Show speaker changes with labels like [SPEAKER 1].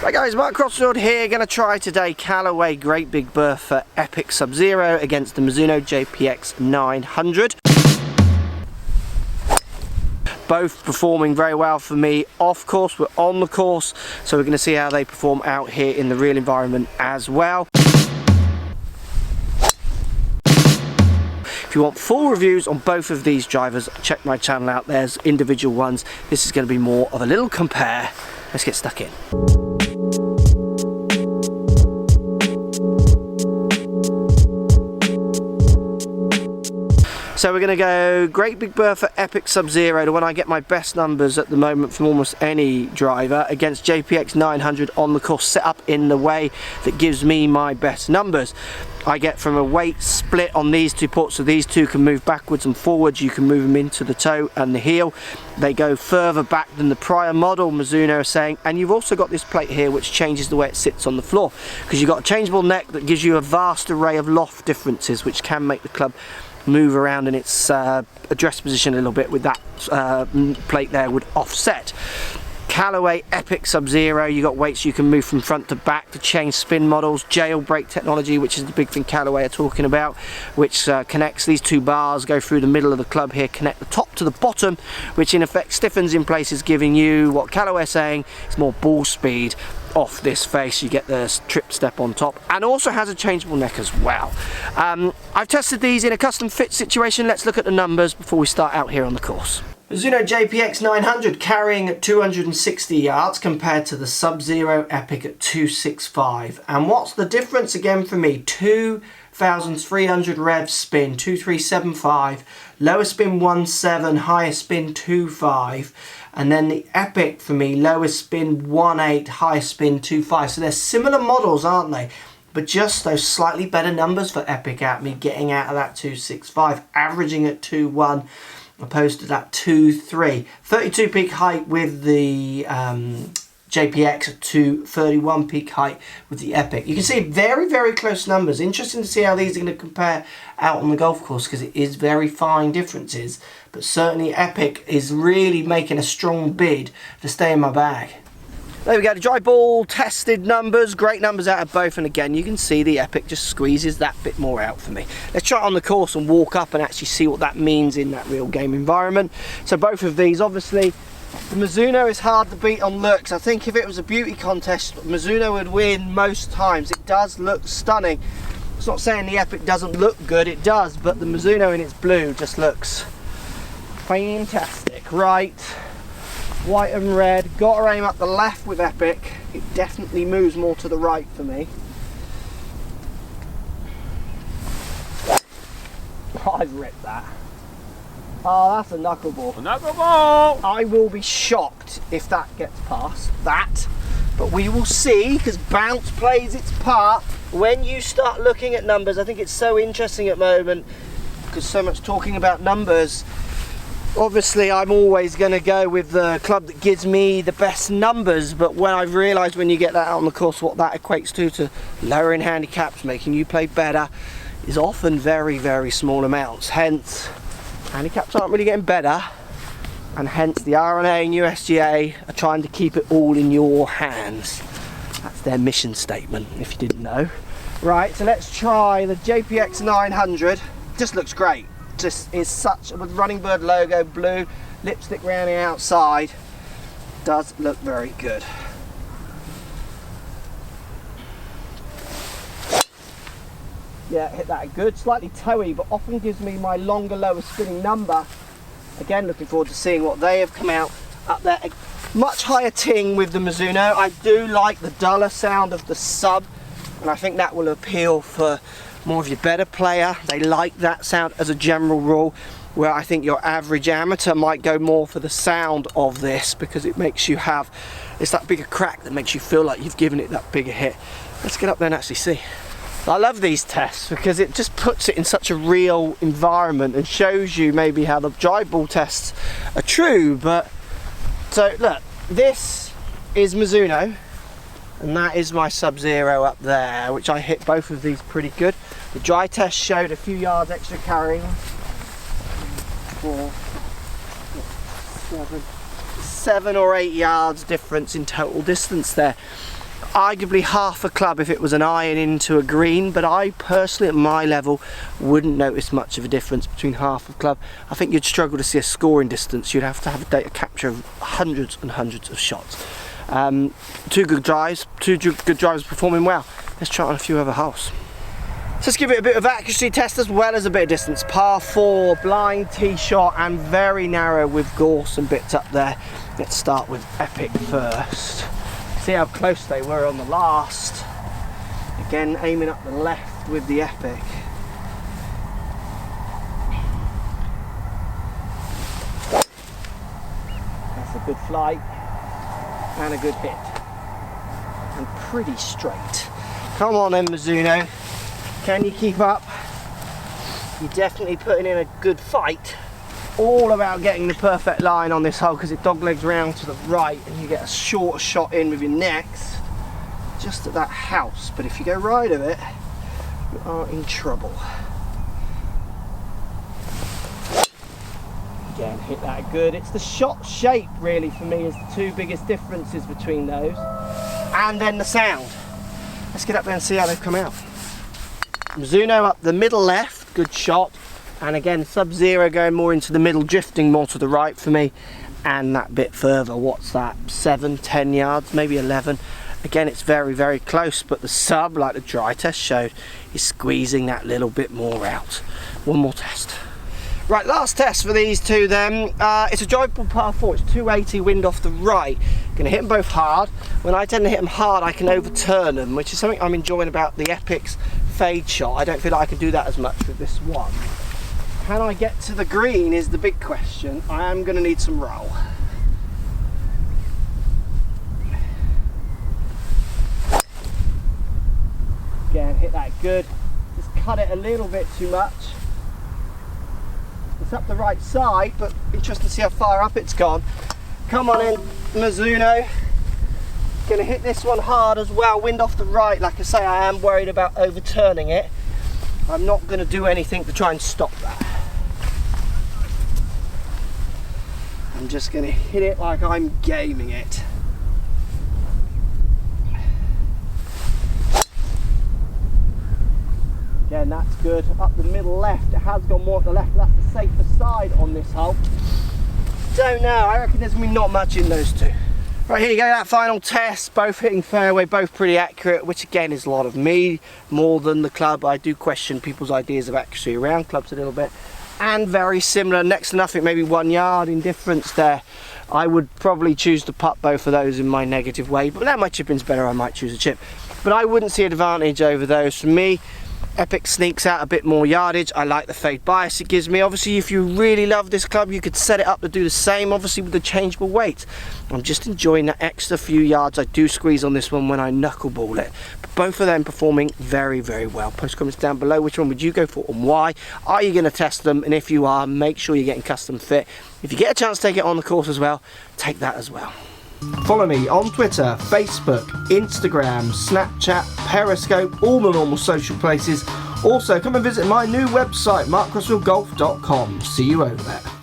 [SPEAKER 1] Hi guys, Mark Crossfield here, going to try today Callaway Great Big Bertha Epic Sub Zero against the Mizuno JPX900. Both performing very well for me off course. We're on the course, so we're going to see how they perform out here in the real environment as well. If you want full reviews on both of these drivers, check my channel out. There's individual ones. This is going to be more of a little compare. Let's get stuck in. So we're going to go Great Big Bertha Epic Sub Zero, the one I get my best numbers at the moment from almost any driver, against JPX900 on the course, set up in the way that gives me my best numbers. I get from a weight split on these two ports, so these two can move backwards and forwards. You can move them into the toe and the heel. They go further back than the prior model, Mizuno are saying, and you've also got this plate here which changes the way it sits on the floor, because you've got a changeable neck that gives you a vast array of loft differences which can make the club move around in its address position a little bit. With that plate there would offset. Callaway Epic Sub Zero, you got weights you can move from front to back to change spin models. Jailbreak technology, which is the big thing Callaway are talking about, which connects these two bars, go through the middle of the club here, connect the top to the bottom, which in effect stiffens in places, giving you what Callaway are saying is more ball speed off this face. You get the trip step on top, and also has a changeable neck as well. I've tested these in a custom fit situation. Let's look at the numbers before we start out here on the course. Mizuno JPX900 carrying at 260 yards compared to the Sub Zero Epic at 265. And what's the difference again for me? 2,300 rev spin, 2375, lower spin 17, higher spin 25. And then the Epic for me, lowest spin 18, highest spin 25. So they're similar models, aren't they? But just those slightly better numbers for Epic at me, getting out of that 265, averaging at 2.1 opposed to that 2.3. 32 peak height with the JPX, to 31 peak height with the Epic. You can see very, very close numbers. Interesting to see how these are going to compare out on the golf course, because it is very fine differences. But certainly Epic is really making a strong bid to stay in my bag. There we go, the dry ball tested numbers, great numbers out of both, and again you can see the Epic just squeezes that bit more out for me. Let's try it on the course and walk up and actually see what that means in that real game environment. So both of these, obviously, the Mizuno is hard to beat on looks. I think if it was a beauty contest, Mizuno would win most times. It does look stunning. It's not saying the Epic doesn't look good, it does, but the Mizuno in its blue just looks fantastic. Right, white and red, got to aim up the left with Epic. It definitely moves more to the right for me. Oh, I've ripped that. Oh, that's a knuckleball. A knuckleball! I will be shocked if that gets past that, but we will see, because bounce plays its part when you start looking at numbers. I think it's so interesting at the moment, because so much talking about numbers. Obviously I'm always going to go with the club that gives me the best numbers, but when I've realised when you get that out on the course, what that equates to lowering handicaps, making you play better, is often very, very small amounts. Hence, handicaps aren't really getting better, and hence the R&A and USGA are trying to keep it all in your hands. That's their mission statement, if you didn't know. Right, so let's try the JPX900. Just looks great. Just is such a Running Bird logo, blue lipstick around the outside, does look very good. Yeah, hit that good, slightly toey, but often gives me my longer, lower spinning number. Again, looking forward to seeing what they have come out up there. A much higher ting with the Mizuno. I do like the duller sound of the Sub, and I think that will appeal for more of your better player. They like that sound as a general rule, where I think your average amateur might go more for the sound of this, because it makes you have, it's that bigger crack that makes you feel like you've given it that bigger hit. Let's get up there and actually see. I love these tests because it just puts it in such a real environment and shows you maybe how the dry ball tests are true. But so look, this is Mizuno, and that is my Sub Zero up there, which I hit both of these pretty good. The dry test showed a few yards extra carrying. 4, 7 or 8 yards difference in total distance there. arguably half a club if it was an iron into a green, but I personally at my level wouldn't notice much of a difference between half a club. I think you'd struggle to see a scoring distance. You'd have to have a data capture of hundreds and hundreds of shots. Two good drivers performing well. Let's try on a few other holes. So let's give it a bit of accuracy test as well as a bit of distance. Par 4, blind tee shot and very narrow with gorse and bits up there. Let's start with Epic first. See how close they were on the last. Again, aiming up the left with the Epic. That's a good flight and a good hit. And pretty straight. Come on then, Mizuno. Can you keep up? You're definitely putting in a good fight. All about getting the perfect line on this hole because it doglegs round to the right and you get a shorter shot in with your next just at that house. But if you go right of it, you are in trouble. Again, hit that good. It's the shot shape really for me is the two biggest differences between those. And then the sound. Let's get up there and see how they've come out. Mizuno up the middle left, good shot, and again Sub Zero going more into the middle, drifting more to the right for me, and that bit further, what's that, 7-10 yards, maybe 11. Again, it's very, very close, but the Sub, like the dry test showed, is squeezing that little bit more out. One more test. Right, last test for these two then. It's a drivable par 4, it's 280, wind off the right. Gonna hit them both hard. When I tend to hit them hard, I can overturn them, which is something I'm enjoying about the Epic's fade shot. I don't feel like I can do that as much with this one. Can I get to the green is the big question. I am gonna need some roll. Again, hit that good. Just cut it a little bit too much. It's up the right side, but interesting to see how far up it's gone. Come on in, Mizuno. Gonna hit this one hard as well, wind off the right. Like I say, I am worried about overturning it. I'm not gonna do anything to try and stop that. I'm just gonna hit it like I'm gaming it. Again, that's good. Up the middle left, it has gone more to the left. That's the safer side on this hole. Don't know, I reckon there's gonna be not much in those two. Right, here you go, that final test, both hitting fairway, both pretty accurate, which again is a lot of me, more than the club. I do question people's ideas of accuracy around clubs a little bit. And very similar, next to nothing, maybe 1 yard in difference there. I would probably choose to putt both of those in my negative way, but now my chipping's better, I might choose a chip. But I wouldn't see advantage over those. For me, Epic sneaks out a bit more yardage. I like the fade bias it gives me. Obviously, if you really love this club, you could set it up to do the same, obviously with the changeable weights. I'm just enjoying that extra few yards I do squeeze on this one when I knuckleball it. But both of them performing very, very well. Post comments down below, which one would you go for and why? Are you going to test them? And if you are, make sure you're getting custom fit. If you get a chance to take it on the course as well, take that as well. Follow me on Twitter, Facebook, Instagram, Snapchat, Periscope, all the normal social places. Also, come and visit my new website, markcrossfieldgolf.com. See you over there.